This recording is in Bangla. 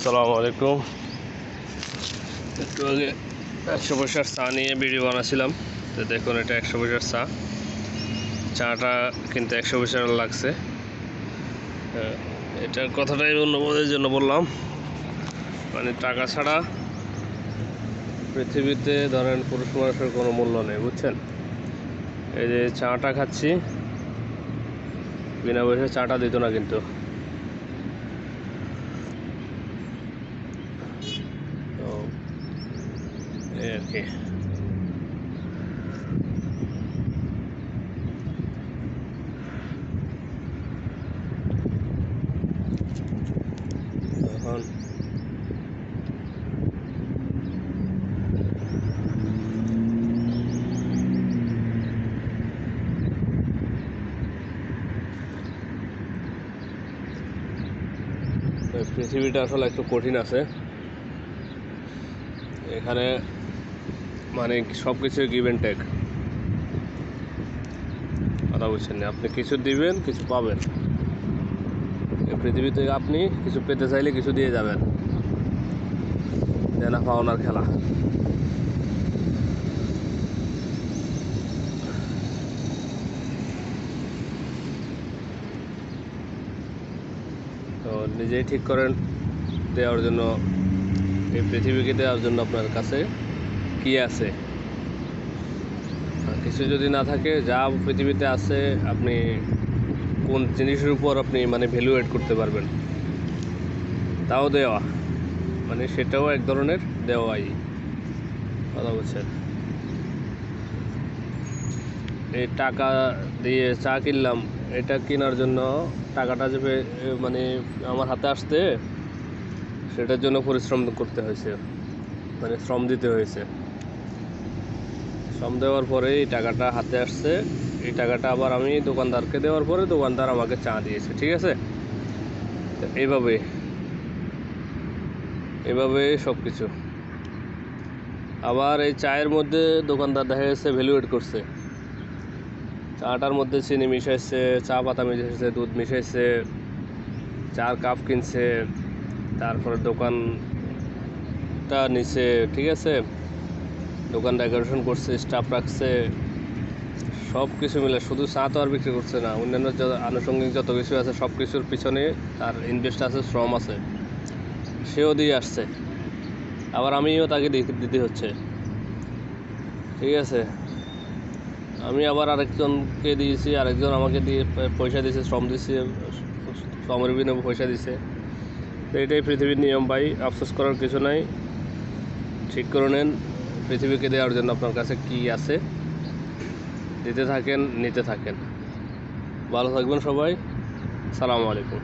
আসসালামু আলাইকুম। একটু আগে 100 পয়সার চা নিয়ে ভিডিও বানাচ্ছিলাম। তো দেখুন, এটা 100 পয়সার চা। চাটা কিন্তু 100 পয়সার লাগছে। এটার কথাটাই অন্যদের জন্য বললাম, মানে টাকা ছাড়া পৃথিবীতে ধরেন পুরুষ মানুষের কোনো মূল্য নেই, বুঝছেন? এই যে চাটা খাচ্ছি, বিনা পয়সায় চাটা দিত না কিন্তু। তো এই আর কি। এখন পৃথিবীটা আসলে একটু কঠিন আছে। এখানে মানে সব কিছু গিভ অ্যান্ড টেক, কথা বুঝছেন না? আপনি কিছু দিবেন, কিছু পাবেন। এই পৃথিবী থেকে আপনি কিছু পেতে চাইলে কিছু দিয়ে যাবেন, দেনা পাওনার খেলা। তো নিজেই ঠিক করেন দেওয়ার জন্য, এই পৃথিবীকে দেওয়ার জন্য আপনার কাছে কি আছে। কিছু যদি না থাকে, যা পৃথিবীতে আছে, আপনি কোন জিনিসের উপর আপনি মানে ভ্যালুয়েট করতে পারবেন, তাও দেওয়া, মানে সেটাও এক ধরনের দেওয়াই, কথা বলছেন? এই টাকা দিয়ে চা কিনলাম, এটা কেনার জন্য টাকাটা যে মানে আমার হাতে আসতে, সেটার জন্য পরিশ্রম করতে হয়েছে, মানে শ্রম দিতে হয়েছে। শ্রম দেওয়ার পরে এই টাকাটা হাতে আসছে। এই টাকাটা আবার আমি দোকানদারকে দেওয়ার পরে দোকানদার আমাকে চা দিয়েছে, ঠিক আছে? তো এইভাবে সব কিছু। আবার এই চায়ের মধ্যে দোকানদার দেখা গেছে ভ্যালুয়েট করছে, চাটার মধ্যে চিনি মিশাইছে, চা পাতা মিশাইছে, দুধ মিশাইছে, চার কাপ কিনছে, তারপরে দোকানটা নিচে, ঠিক আছে? দোকান ডেকোরেশন করছে, স্টাফ রাখছে, সব কিছু মিলে। শুধু চা তো আর বিক্রি করছে না, অন্যান্য আনুষঙ্গিক যত কিছু আছে সব কিছুর পিছনে তার ইনভেস্ট আছে, শ্রম আছে, সেও দিয়ে আসছে। আবার আমিও তাকে দিতে হচ্ছে, ঠিক আছে? আমি আবার আরেকজনকে দিয়েছি, আরেকজন আমাকে দিয়ে পয়সা দিয়েছে, শ্রম দিয়েছে, শ্রমের বিনিময়ে পয়সা দিছে। তো এটাই পৃথিবীর নিয়ম ভাই, আফসোস করার কিছু নাই। ঠিক করে নেন পৃথিবীকে দেওয়ার জন্য আপনার কাছে কি আছে, দিতে থাকেন, নিতে থাকেন। ভালো থাকবেন সবাই। আসসালামু আলাইকুম।